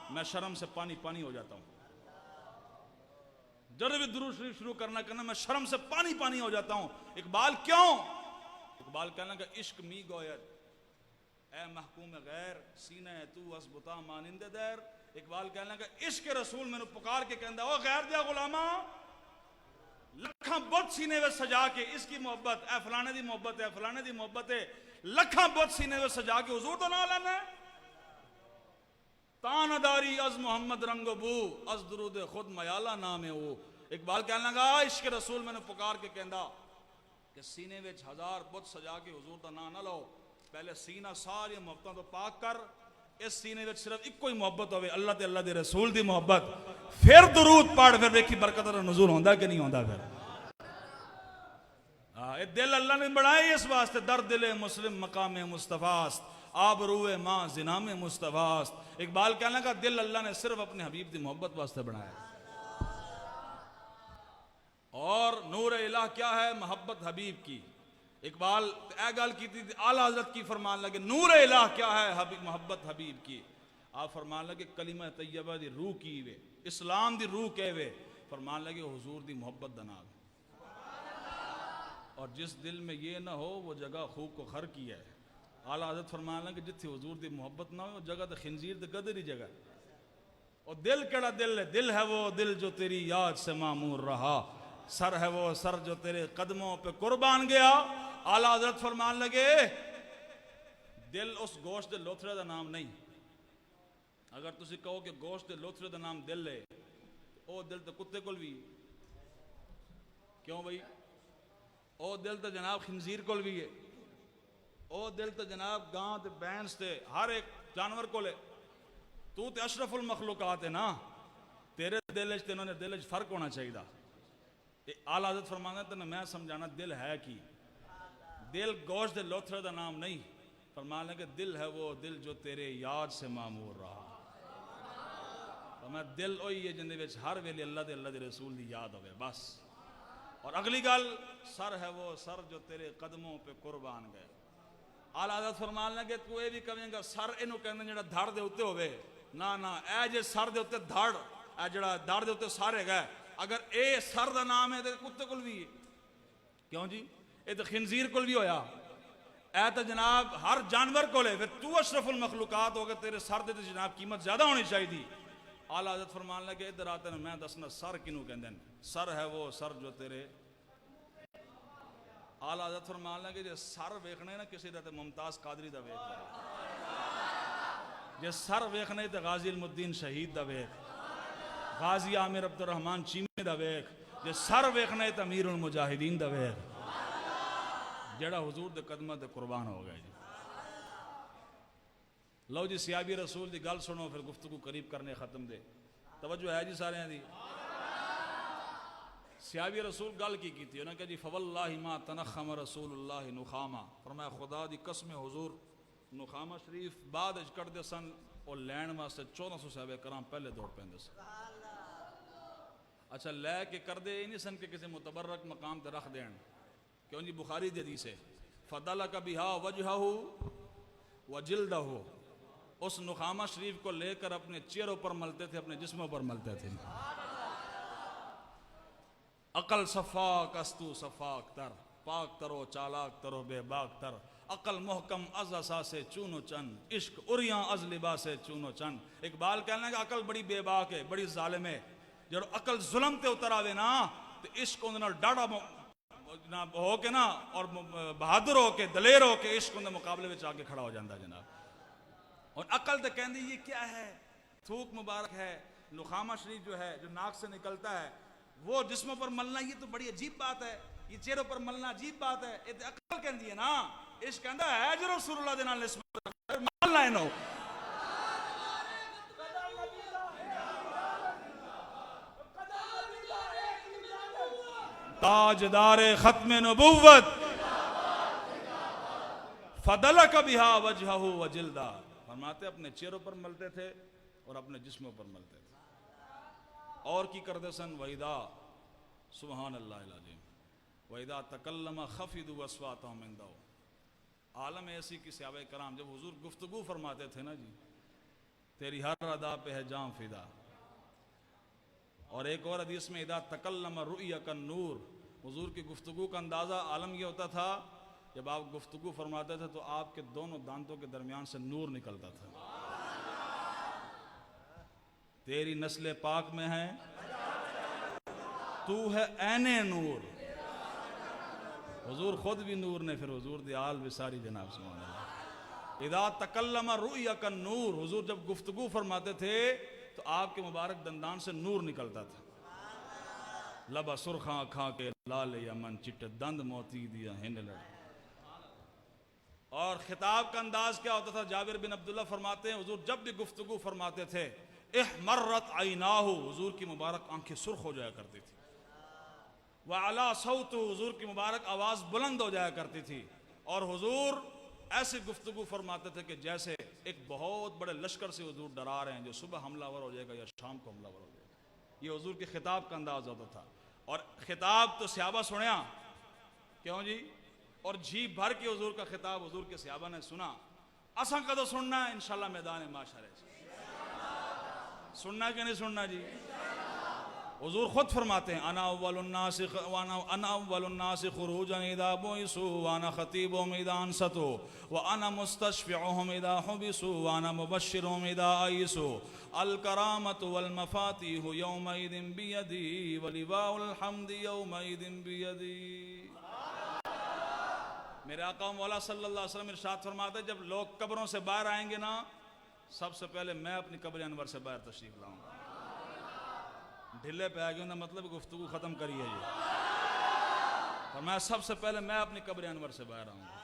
میں شرم سے پانی پانی ہو جاتا ہوں، جدوں بھی درود شریف شروع کرنا میں شرم سے پانی پانی ہو جاتا ہوں۔ اقبال کیوں؟ اقبال کہنا کہ عشق می گوید اے محکوم غیر سینہ تو از بتا مانند دیر۔ اقبال کہنا کہ عشق رسول میں نے پکار کے کہندا او غیر دیا غلامہ لکھاں بت سینے میں سجا کے اس کی محبت اے فلانے دی محبت ہے فلانے دی محبت ہے، لکھاں بت سینے میں سجا کے حضور تو نہ لینا ہے۔ تان داری از محمد رنگ و بو از درود خود میالہ نام ہے وہ۔ اقبال کہنا لگا عشق رسول میں نے پکار کے کہندا کہ سینے وچ ہزار بت سجا کے حضور دا نام نہ لو، پہلے سینہ ساری محبتوں تو پاک کر، اس سینے وچ صرف ایک کوئی محبت ہوئے اللہ تے اللہ دے رسول دی محبت، پھر درود پڑھ، پھر دیکھی برکت اور نزول ہوندا کہ نہیں ہوندا۔ پھر اے دل اللہ نے بڑھائی اس واسطے، در دل مسلم مقام مصطفیٰ است آب روئے ماں زنام مصطفیٰ است۔ اقبال کہنا کا دل اللہ نے صرف اپنے حبیب دی محبت واسطے بنایا۔ اور نور الہ کیا ہے؟ محبت حبیب کی۔ اقبال اے گل کی تھی اعلیٰ حضرت کی فرمان لگے نور الہ کیا ہے؟ محبت حبیب کی۔ آپ فرمان لگے کلمہ طیبہ دی روح کی وے، اسلام دی روح کے وے، فرمان لگے حضور دی محبت دنا۔ اور جس دل میں یہ نہ ہو وہ جگہ خوب کو خر کی ہے۔ اعلیٰ حضرت فرمان لگے جتھے حضور دی محبت نہ ہو وہ جگہ تے خنزیر تے گدر ہی جگہ۔ اور دل کیڑا دل ہے؟ دل ہے وہ دل جو تیری یاد سے معمور رہا، سر ہے وہ سر جو تیرے قدموں پہ قربان گیا۔ اعلیٰ حضرت فرمان لگے دل اس گوشت دے لوتھڑے دا نام نہیں۔ اگر تسی کہو کہ گوشت دے لوتھڑے دا نام دل ہے، او دل تو کتے کول بھی، کیوں بھائی؟ او دل تو جناب خنزیر کول بھی ہے، او دل تو جناب گاں تے بینس تے ہر ایک جانور کول ہے۔ تو تے اشرف المخلوقات ہے نا، تیرے دل وچ تے انہوں نے دل وچ فرق ہونا چاہیے۔ اعلیٰ حضرت فرمانا تے میں سمجھانا دل ہے کی؟ دل گوشت دے لوتھڑے دا نام نہیں، فرمانا کہ دل ہے وہ دل جو تیرے یاد سے معمور رہا۔ فرمایا دل وہی ہے جن دے وچ ہر ویلے اللہ دے رسول دی یاد ہوئے بس۔ اور اگلی گل سر ہے وہ سر جو تیرے قدموں پہ قربان گئے۔ اعلیٰ حضرت فرمان لگے تو یہ بھی کہیں گا سر اینو کہندے جڑا دھڑ دے اوتے ہوئے، نہ اے جے سر دے اوتے دھڑ، اے جڑا دھڑ دے اوتے سارے گئے، اگر اے سر دا نام ہے تے کتے کول بھی ہے، کیوں جی؟ اے تے خنزیر کول بھی ہویا، اے تے جناب ہر جانور کول ہے، پھر تو اشرف المخلوقات ہو گئے، تیرے سر دے تے جناب قیمت زیادہ ہونی چاہیے تھی۔ اعلیٰ حضرت فرمان لگے ادھر آتے ہیں میں دسنا سر کنوں کہندے ہیں، سر ہے وہ سر جو تیرے۔ اعلیٰ حضرت فرمان لگے جے سر ویکھنے نا کسی دا تے ممتاز قادری دا ویکھ، جے سر ویکھنے تے غازی علم الدین شہید دا ویکھ، غازی عامر عبد الرحمن چیمے دا ویکھ، جے سر ویکھنے تے امیر المجاہدین دا ویکھ، جڑا حضور دے قدمہ دے قربان ہو گئے۔ لو جی سیابی رسول دی گل سنو پھر گفتگو قریب کرنے ختم دے، توجہ ہے جی سارے ہیں دی۔ سیابی رسول گل کی تھی انہوں نے کہا جی فواللہ ما تنخم رسول اللہ نخامہ، فرمایا خدا دی قسم حضور نخامہ شریف بعد اج کر دے سن اور لین واسطے 1400 صحابہ کرام پہلے دوڑ پہندے سن۔ اچھا لے کے کر دے نہیں سن کہ کسی متبرک مقام تے رکھ دین، کیوں جی بخاری دی حدیث ہے فضلک بہا وجہہ وجلدہ، اس نخامہ شریف کو لے کر اپنے چہروں پر ملتے تھے، اپنے جسموں پر ملتے تھے۔ عقل صفاک استو صفاک تر، پاک ترو چالاک ترو بے باک تر، عقل محکم از اساس چونو چن، عشق اریاں از لباس چونو چن۔ اقبال کہنا ہے کہ عقل بڑی بے باک ہے، بڑی ظالم ہے، جب عقل ظلم تے اتر آوے نا تو عشق اندر ڈاڑا ہو کے نا اور بہادر ہو کے دلیر ہو کے عشق اندر مقابلے میں آگے کھڑا ہو جاندہ جناب۔ اور عقل تے کہندی یہ کیا ہے؟ تھوک مبارک ہے، نخامہ شریف جو ہے جو ناک سے نکلتا ہے وہ جسموں پر ملنا، یہ تو بڑی عجیب بات ہے، یہ چہروں پر ملنا عجیب بات ہے، یہ عقل کہندی ہے نا، عشق کہندا ہے جو رسول اللہ دے نال نسبت ملنا ہے نو۔ تاجدار ختم نبوت فدلک بہا وجہہ وجلدہ. فرماتے اپنے چہروں پر ملتے تھے اور اپنے جسموں پر ملتے تھے. اور کی کرتے سن وَإِذَا سبحان اللہ العظیم وَإِذَا تَكَلَّمَ خَفِضُوا أَصْوَاتَهُمْ عِنْدَهُ. عالم ایسی کی صحابہ کرام جب حضور گفتگو فرماتے تھے نا جی، تیری ہر ادا پہ ہے جان فدا. اور ایک اور حدیث میں اذا تکلم رؤی کالنور، حضور کی گفتگو کا اندازہ عالم یہ ہوتا تھا جب آپ گفتگو فرماتے تھے تو آپ کے دونوں دانتوں کے درمیان سے نور نکلتا تھا. تیری نسل پاک میں ہے، تو ہے عین نور. حضور خود بھی نور نے، پھر حضور دی آل بھی ساری جناب سبحان اللہ. اذا تکلم رؤی کالنور، حضور جب گفتگو فرماتے تھے تو آپ کے مبارک دندان سے نور نکلتا تھا. لبا سرخاں کھا کے لال یمن چٹ دند موتی دیا ہند لڑ. اور خطاب کا انداز کیا ہوتا تھا؟ جابر بن عبداللہ فرماتے ہیں حضور جب بھی گفتگو فرماتے تھے احمرت عیناہ، حضور کی مبارک آنکھیں سرخ ہو جایا کرتی تھی. وعلا صوت، حضور کی مبارک آواز بلند ہو جایا کرتی تھی. اور حضور ایسی گفتگو فرماتے تھے کہ جیسے ایک بہت بڑے لشکر سے حضور ڈرا رہے ہیں جو صبح حملہ ور ہو جائے گا یا شام کو حملہ ور ہو جائے گا. یہ حضور کے خطاب کا انداز ہوتا تھا. اور خطاب تو صحابہ سنیا، کیوں جی؟ اور جی بھر کے حضور کا خطاب حضور کے صحابہ نے سنا. اساں کدو سننا ہے؟ انشاءاللہ میدان معاشرے سے. سننا کہ نہیں سننا جی؟ حضور خود فرماتے ہیں انا اول الناس خروجا اذا بعثوا وانا خطیبهم اذا انصتوا وانا مستشفعهم اذا حبسوا وانا مبشرهم اذا آیسوا الکرامة والمفاتیح یومئذ بیدی ولواء الحمد یومئذ بیدی. میرے آقا مولا صلی اللہ علیہ وسلم ارشاد فرماتے ہیں جب لوگ قبروں سے باہر آئیں گے نا، سب سے پہلے میں اپنی قبر انور سے باہر تشریف لاؤں گا. ڈھلے پہ آگے مطلب گفتگو ختم کریے جی. اور میں سب سے پہلے میں اپنی قبر انور سے باہر آؤں گا.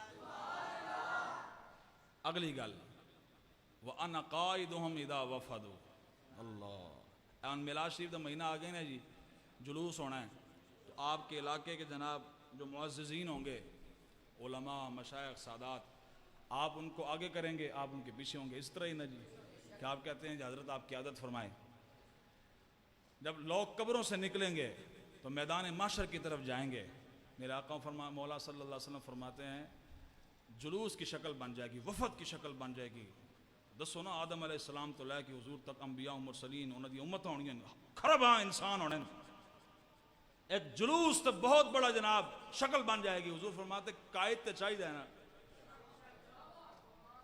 اگلی گل وَأَنَا قَائِدُهُمْ اِذَا وَفَدُوا. اللہ ان میلاد شریف دا مہینہ آگئے نا جی، جلوس ہونا ہے تو آپ کے علاقے کے جناب جو معززین ہوں گے، علماء مشائخ سادات، آپ ان کو آگے کریں گے، آپ ان کے پیچھے ہوں گے. اس طرح ہی نا جی کہ آپ کہتے ہیں کہ حضرت آپ قیادت فرمائیں. جب لوگ قبروں سے نکلیں گے تو میدان محشر کی طرف جائیں گے. میرے آقا مولا صلی اللہ علیہ وسلم فرماتے ہیں جلوس کی شکل بن جائے گی، وفد کی شکل بن جائے گی. دسو نا آدم علیہ السلام تو لے کے حضور تک انبیاء و مرسلین انہوں دی امت ہونی ہیں، خرباں انسان ہونے. ایک جلوس تو بہت بڑا جناب شکل بن جائے گی. حضور فرماتے قائد تے چاہیے نا،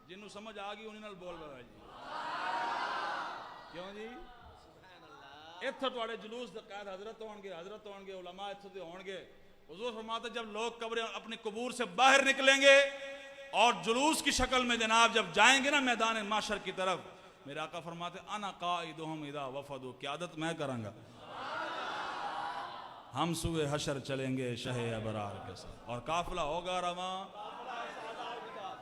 جنہوں سمجھ آ گئی انہیں نال بول رہا ہے جی. کیوں جی؟ اتھے تواڈے جلوس دے قائد حضرت ہون گے علماء اتھے دے ہون گے. حضور فرماتے جب لوگ قبریں اپنی قبور سے باہر نکلیں گے اور جلوس کی شکل میں جناب جب جائیں گے نا میدان معاشر کی طرف، میرے آقا فرماتے انا قائدہم اذا وفدوا، قیادت میں کروں گا. ہم سوئے حشر چلیں گے شہ ابرار کے ساتھ اور قافلہ ہوگا رواں.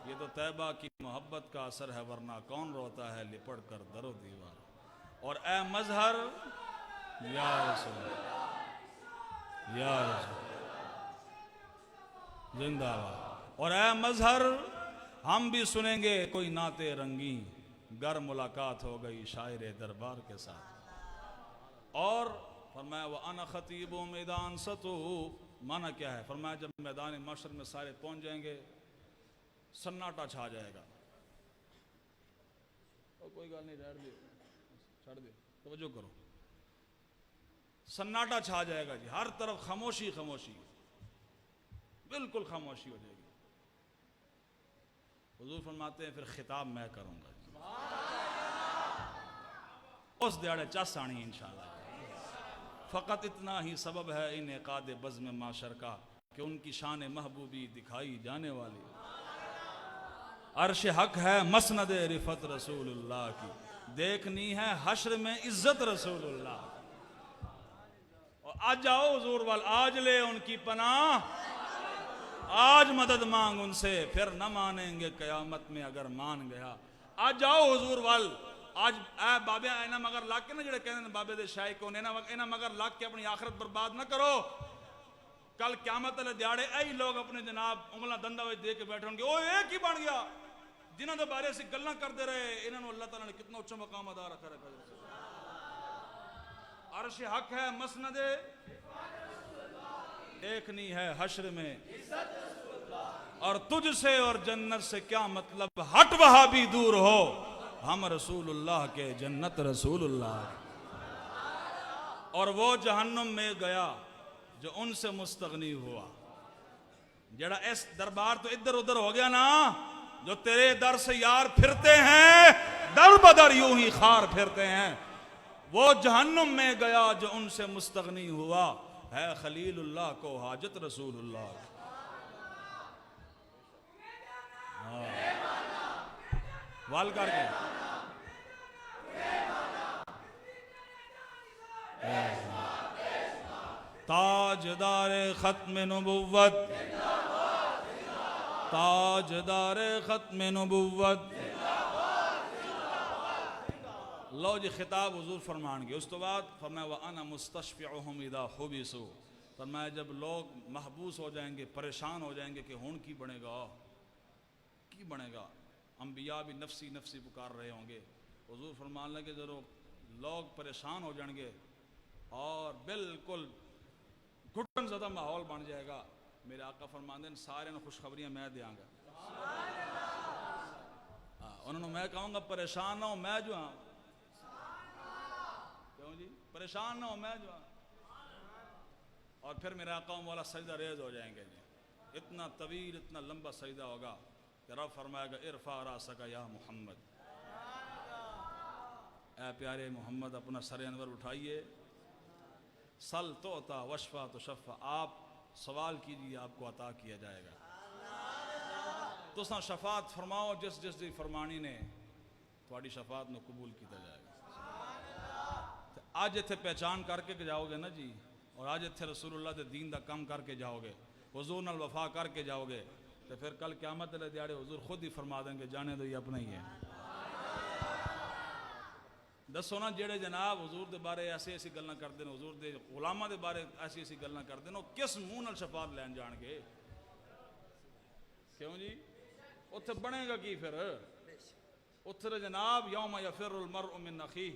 یہ تو طیبہ کی محبت کا اثر ہے، ورنہ کون روتا ہے لپڑ کر در و دیوار. اور اے مظہر یا رسول اللہ، یا رسول زندہ باد. اور اے مظہر ہم بھی سنیں گے کوئی نعت رنگیں گر ملاقات ہو گئی شاعر دربار کے ساتھ. اور فرمایا وَأَنَا خَطِيبُهُمْ اِذَا أَنصَتُوا، معنی کیا ہے؟ فرمایا جب میدان محشر میں سارے پہنچ جائیں گے سناٹا چھا جائے گا. کوئی گل نہیں، ریٹ دے چھڑ دے، توجہ کرو. سناٹا چھا جائے گا جی، ہر طرف خاموشی خاموشی، بالکل خاموشی ہو جائے گی. حضور فرماتے ہیں پھر خطاب میں کروں گا جی. اس دیاڑے چس آنی انشاءاللہ. فقط اتنا ہی سبب ہے انعقاد بزم معاشر کا کہ ان کی شان محبوبی دکھائی جانے والی. عرش حق ہے مسند رفت رسول اللہ کی، دیکھنی ہے حشر میں عزت رسول اللہ. اور آج آؤ حضور وال، آج لے ان کی پناہ، آج مدد مانگ ان سے، پھر نہ مانیں گے قیامت میں اگر مان گیا. آج آؤ حضور وال، آج اے بابے اینا مگر لاکھ کے نا جڑے کہنے بابے دے شاہی کو اینا مگر لاکھ کے اپنی آخرت برباد نہ کرو. کل قیامت والے دیہڑے ائی لوگ اپنے جناب انگلاں دنداں وچ دے کے بیٹھے ہون گے، او ایک ہی بن گیا جنہاں دے بارے سے گلاں کرتے رہے، انہاں نوں اللہ تعالیٰ نے کتنا اونچا مقام ادا رکھا ہے۔ عرش حق ہے مسند دیکھنی ہے حشر میں، اور تجھ سے اور جنت سے کیا مطلب، ہٹ وہاں بھی دور ہو، ہم رسول اللہ کے جنت رسول اللہ کے۔ اور وہ جہنم میں گیا جو ان سے مستغنی ہوا، جڑا اس دربار تو ادھر ادھر ہو گیا نا، جو تیرے در سے یار پھرتے ہیں در بدر یوں ہی خار پھرتے ہیں، وہ جہنم میں گیا جو ان سے مستغنی ہوا، ہے خلیل اللہ کو حاجت رسول اللہ کی۔ وال کر کے تاجدار ختم نبوت، تاجدار ختم نبوت۔ لو جی خطاب حضور فرمان گے، اس تو بعد فرمایا وَأَنَا مُسْتَشْفِعُهُمْ إِذَا حُبِسُوا، فرمایا جب لوگ محبوس ہو جائیں گے، پریشان ہو جائیں گے کہ ہون کی بنے گا، کی بنے گا، انبیاء بھی نفسی نفسی پکار رہے ہوں گے، حضور فرمان لگے ضرور لوگ پریشان ہو جائیں گے اور بالکل گھٹن زدہ ماحول بن جائے گا، میرے آقا فرماندے سارے نے خوشخبریاں میں دیاں گا، انہوں نے میں کہوں گا پریشان نہ ہو میں جو ہاں، کیوں جی پریشان نہ ہو میں جو ہاں، اور پھر میرے آقا مولا سجدہ ریز ہو جائیں گے جی، اتنا طویل اتنا لمبا سجدہ ہوگا کہ رب فرمائے گا ارفع راسک یا محمد، اے پیارے محمد اپنا سر انور اٹھائیے، سل تو عطا وشفا تو شفا، آپ سوال کیجئے آپ کو عطا کیا جائے گا، تو ساں شفاعت فرماؤ جس جس دی فرمانی نے تھوڑی شفاعت نو قبول کیتا جائے گا۔ آج اتھے پہچان کر کے جاؤ گے نا جی، اور آج اتھے رسول اللہ دے دین دا کم کر کے جاؤ گے، حضور نال وفا کر کے جاؤ گے، تو پھر کل قیامت دے دیاڑے حضور خود ہی فرما دیں گے جانے دو یہ اپنا ہی ہے۔ دسو نا جڑے جناب حضور دے بارے ایسی ایسی گلاں کردے نے، حضور دے غلاماں دے بارے ایسی ایسی گلاں کردے نے، وہ کس منہ نال شفاعت لین جان گے؟ کیوں جی اتھے بنے گا کی پھر؟ اتھے جناب یوم یفر المرء من اخیہ،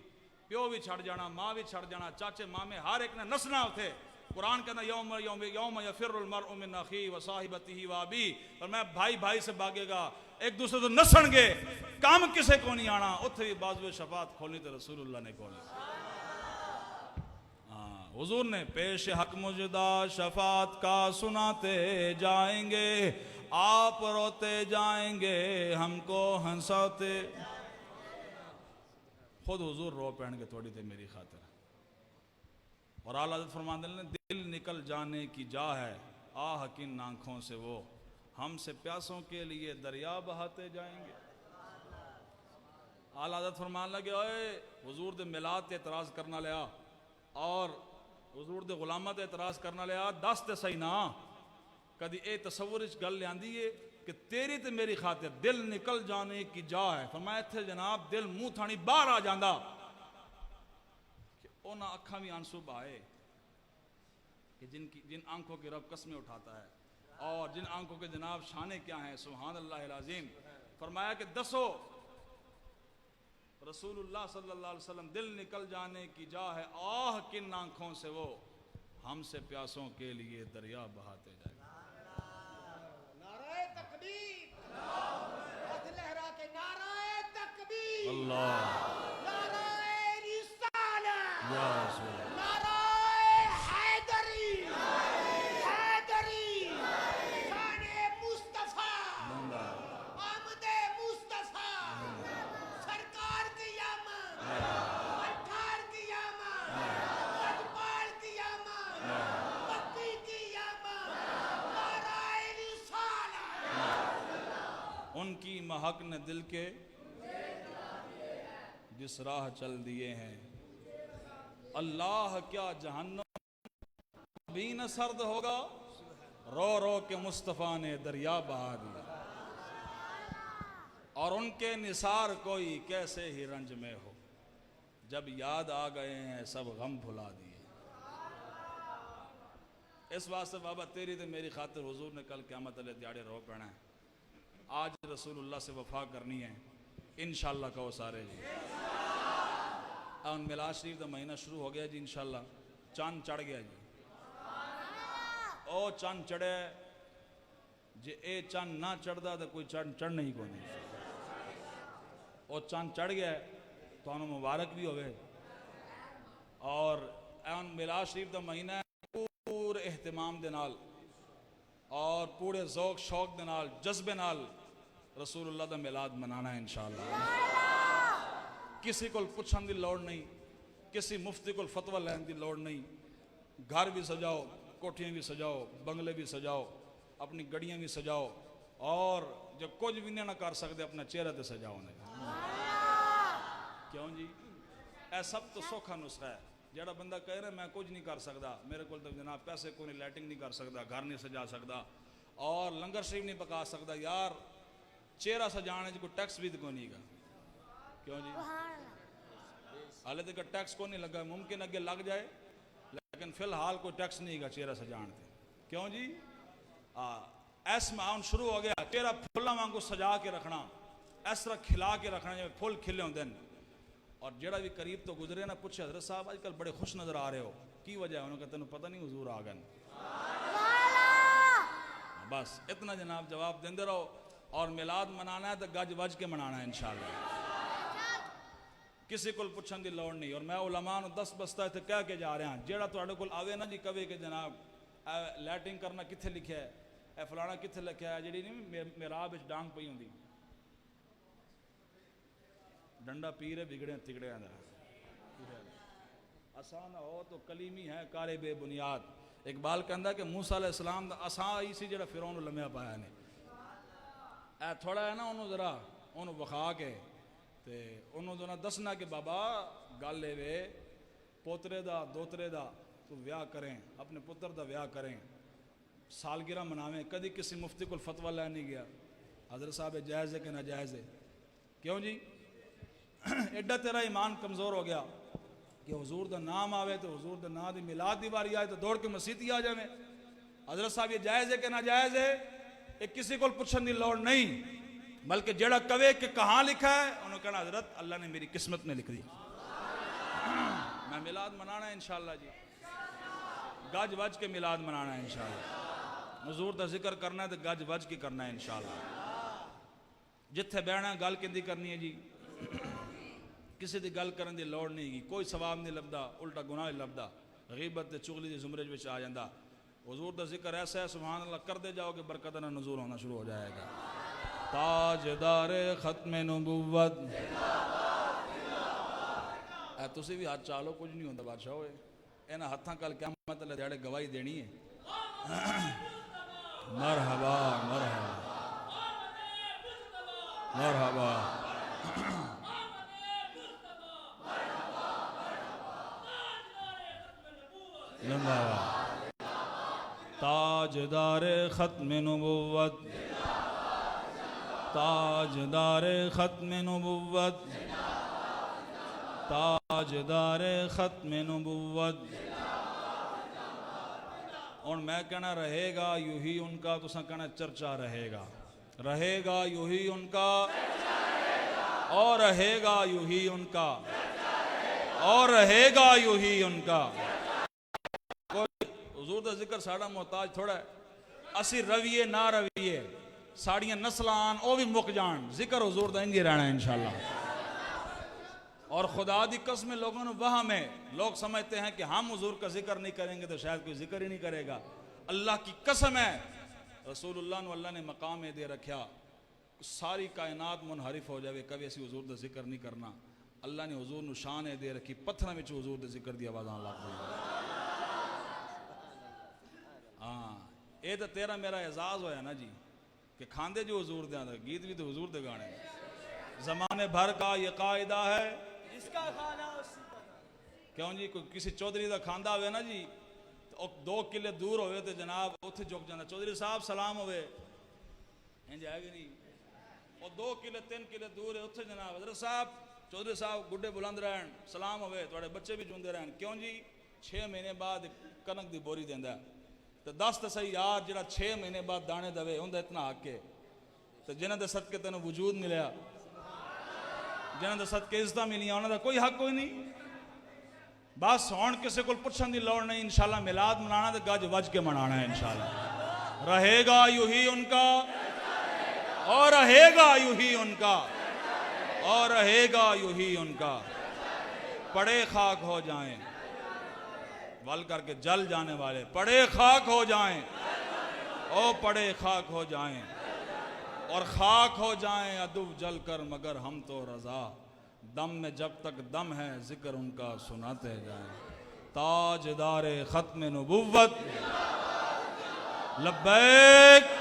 پیو بھی چھڑ جانا، ماں بھی چھڑ جانا، چاچے مامے ہر ایک نے نسنا اتھے۔ قرآن کہنا یوم یفر المرء من اخیہ وصاحبتہ وابیہ، اور میں بھائی بھائی سے بھاگے گا، ایک دوسرے تو نسن گے، کام کسے کو نہیں آنا، اتھے بھی بازو شفاعت کھولنی تو رسول اللہ نے کھولنی۔ حضور نے پیش حق مجدہ شفاعت کا سناتے جائیں گے، آپ روتے جائیں گے ہم کو ہنساتے، خود حضور رو پہن کے تھوڑی تھے میری خاطر، اور اعلیٰ حضرت فرماندے نے دل نکل جانے کی جا ہے آہ کن آنکھوں سے وہ، ہم سے پیاسوں کے لیے دریا بہاتے جائیں گے۔ اعلیٰ حضرت فرمان لگے اوئے حضور دے میلاد تے اعتراض کرنا لیا اور حضور دے غلامت اعتراض کرنا لیا، دس تے صحیح نا کدی اے تصور اس گل لیاندی ہے کہ تیری تے میری خاطر دل نکل جانے کی جا ہے، فرمایا تھے جناب دل منہ تھانی باہر آ جاندہ کہ اونا اکھاں بھی آنسو بہائے کہ جن آنکھوں کی رب قسمیں اٹھاتا ہے، اور جن آنکھوں کے جناب شانے کیا ہیں، سبحان اللہ العظیم۔ فرمایا کہ دسو رسول اللہ صلی اللہ علیہ وسلم دل نکل جانے کی جا ہے آہ کن آنکھوں سے وہ، ہم سے پیاسوں کے لیے دریا بہاتے جائیں گے۔ نعرہ تکبیر، ہاتھ لہرا کے نعرہ تکبیر، اللہ نعرہ رسالت، یا رسول اللہ، نعرہ حیدری، حیدری، شان مصطفیٰ، آمد مصطفیٰ، سرکار کی آمد، اٹھار کی آمد، اجبال کی آمد، مکی کی آمد، نعرہ رسالت۔ ان کی مہک نے دل کے جس راہ چل دیے ہیں، اللہ کیا جہنم بھی نہ سرد ہوگا، رو رو کے مصطفیٰ نے دریا بہا دیا، اور ان کے نثار کوئی کیسے ہی رنج میں ہو، جب یاد آ گئے ہیں سب غم بھلا دیے۔ اس واسطے بابا تیری تے میری خاطر حضور نے کل قیامت والے دیہڑے رو پینا ہے. آج رسول اللہ سے وفا کرنی ہے انشاءاللہ. کہو سارے جی. میلاد شریف دا مہینہ شروع ہو گیا جی انشاءاللہ. چاند چڑھ گیا جی. او چاند چڑھے جی. اے چاند نہ چڑھدا تو کوئی چاند چڑھنا ہی کوئی نہیں. او چاند چڑھ گیا تو انہوں مبارک بھی ہوئے. اور میلاد شریف دا مہینہ پورے اہتمام دے نال اور پورے ذوق شوق دے نال جذبے نال رسول اللہ دا میلاد منانا ہے انشاءاللہ. کسی کو پوچھن دی لوڑ نہیں, کسی مفتی کو فتوہ لین دی لوڑ نہیں. گھر بھی سجاؤ, کوٹھیاں بھی سجاؤ, بنگلے بھی سجاؤ, اپنی گڑیاں بھی سجاؤ, اور جو کچھ بھی نہ کر سکتے اپنا چہرہ تے سجاؤ. کیوں جی؟ اے سب تو سوکھا نسخہ ہے. جڑا بندہ کہہ رہا ہے میں کچھ نہیں کر سکتا, میرے کو جناب پیسے کو نہیں, لائٹنگ نہیں کر سکتا, گھر نہیں سجا سکتا, اور لنگر شریف نہیں پکا سکتا. یار چہرہ سجانے کوئی ٹیکس بھی تو نہیں گا. کیوں جی؟ حالے تک ٹیکس کو نہیں لگا, ممکن اگے لگ جائے لیکن فی الحال کوئی ٹیکس نہیں گا چہرہ سجان تے. کیوں جی؟ ایس معاون شروع ہو گیا. چہرہ پھلاں وانگو سجا کے رکھنا, اس طرح کھلا کے رکھنا جب پھول کھلے ہوندے ہیں. اور جڑا بھی قریب تو گزرے نا پوچھے حضرت صاحب آج کل بڑے خوش نظر آ رہے ہو, کی وجہ ہے؟ انہوں نے کہا تینوں پتہ نہیں حضور آ گئے. بس اتنا جناب جواب دیندے رہو. اور میلاد منانا ہے تو گج وج کے منانا ہے انشاءاللہ. کسی کو پوچھن دی لوڑ نہیں. اور میں علماء نو 10 بستہ تے کہہ کے جا رہے ہیں, جیڑا تواڈے کول آوے نا جی کہے کہ جناب لائٹنگ کرنا کتھے لکھیا ہے, اے فلانا کتھے لکھیا ہے, جڑی نہیں محراب وچ ڈانگ پئی ہوندی, ڈنڈا پیرے بگڑے تگڑے اندر آسان ہو تو کلیمی ہے کارے بے بنیاد. اقبال کہندا کہ موسیٰ علیہ السلام دا آسان آئی سی جڑا فرعون نو لمیا پایا نے. اے تھوڑا ہے نا انہوں ذرا انہوں وکھا کے تے انہوں ذرا دسنا کہ بابا گل لے وے پوترے دا دوترے دا تو ویاہ کریں, اپنے پتر دا ویاہ کریں, سالگرہ مناویں. کدی کسی مفتی کو فتوہ لے نہیں گیا حضرت صاحب جائز ہے کہ ناجائز ہے. کیوں جی؟ ایڈا تیرا ایمان کمزور ہو گیا کہ حضور دا نام آوے تو حضور دا نام دی میلاد دی باری آئے تو دوڑ کے مسیتی آ جائیں. حضرت صاحب یہ جائز ہے کہ ناجائز ہے, ایک کسی کو پوچھن دی لوڑ نہیں, بلکہ جڑا کہے کہ کہاں لکھا ہے انہوں نے کہنا حضرت اللہ نے میری قسمت میں لکھ دی. میں میلاد منانا ہے انشاءاللہ جی, گج وج کے میلاد منانا ہے انشاءاللہ. حضور دا ذکر کرنا ہے تو گج وج کے کرنا ہے انشاءاللہ. جتھے بیٹھنا گل کندی کرنی ہے جی, کسی دی گل کرن دی لوڑ نہیں گی, کوئی ثواب نہیں لبدا, الٹا گناہ لبدا, غیبت تے چغلی دی زمرے وچ آ جاندا. حضور دا ذکر ایسا ہے سبحان اللہ کرتے جاؤ کہ برکت نہ نزول ہونا شروع ہو جائے گا. تاجدار ختم نبوت, اے تسی بھی ہاتھ چالو, کچھ نہیں ہوندا بادشاہ ہوئے, انہاں ہتھاں کل قیامت اللہ دیہڑے گواہی دینی ہے. مرحبا مرحبا مرحبا. تاجدار ختم نبوت, تاجدار ختم نبوت, تاجدار ختم نبوت. اور میں کہنا رہے گا یوں ہی ان کا, تو سا کہنا چرچا رہے گا, رہے گا یوں ہی ان کا, اور رہے گا یوں ہی ان کا, اور رہے گا یوں ہی ان کا. حضور دا ذکر ساڑا محتاج تھوڑا ہے, اسی رویے نہ رویے ساڑیاں نسلان او بھی مک جان, ذکر حضور دا انجی رہنا ہے انشاءاللہ. اور خدا دی قسم لوگوں نے وہم ہے, لوگ سمجھتے ہیں کہ ہم حضور کا ذکر نہیں کریں گے تو شاید کوئی ذکر ہی نہیں کرے گا. اللہ کی قسم ہے رسول اللہ نے اللہ نے مقام دے رکھیا, ساری کائنات منحرف ہو جاوے کبھی اسی حضور دا ذکر نہیں کرنا. اللہ نے حضور نو شان دے رکھی, پتھراں وچ حضور دے ذکر دی آوازاں لگ گئی. ہاں یہ تو تیرا میرا اعزاز ہویا نا جی کہ کھاندے جو حضور دے آندے, گیت بھی تو حضور دے گانے. زمانے بھر کا یہ قاعدہ ہے اس کا کھانا اسی کا. کیوں جی؟ کوئی کسی چودھری دا کھاندا ہوئے نا جی, 2 کلے دور ہوئے تو جناب اتھے جھک جانا, چودھری صاحب سلام ہوئے, انج آئے گی نہیں. اور 2 کلے 3 کلے دور ہے اتھے جناب حضرت صاحب چودھری صاحب گڈے بلند رہن, سلام ہوئے, تھوڑے بچے بھی جوندے رہن. کیوں جی؟ 6 مہینے بعد کنک دی بوری دیندا, تو دس تو صحیح یار جڑا 6 مہینے بعد دانے دوے ہوں اتنا حق ہے تو جنہاں دے صدقے تینوں وجود ملیا جنہاں دے صدقے عزتاں ملیاں انہاں دا کوئی حق کوئی نہیں بس ہون کسے کو پوچھن دی لوڑ نہیں انشاءاللہ میلاد منانا تے گج وج کے منانا ہے انشاءاللہ رہے گا یوں ہی ان کا اور رہے گا یوں ہی ان کا اور رہے گا یوں ہی ان کا پڑے خاک ہو جائیں ول کر کے جل جانے والے پڑے خاک ہو جائیں او پڑے خاک ہو جائیں اور خاک ہو جائیں عدو جل کر مگر ہم تو رضا دم میں جب تک دم ہے ذکر ان کا سناتے جائیں تاجدار ختم نبوت لبیک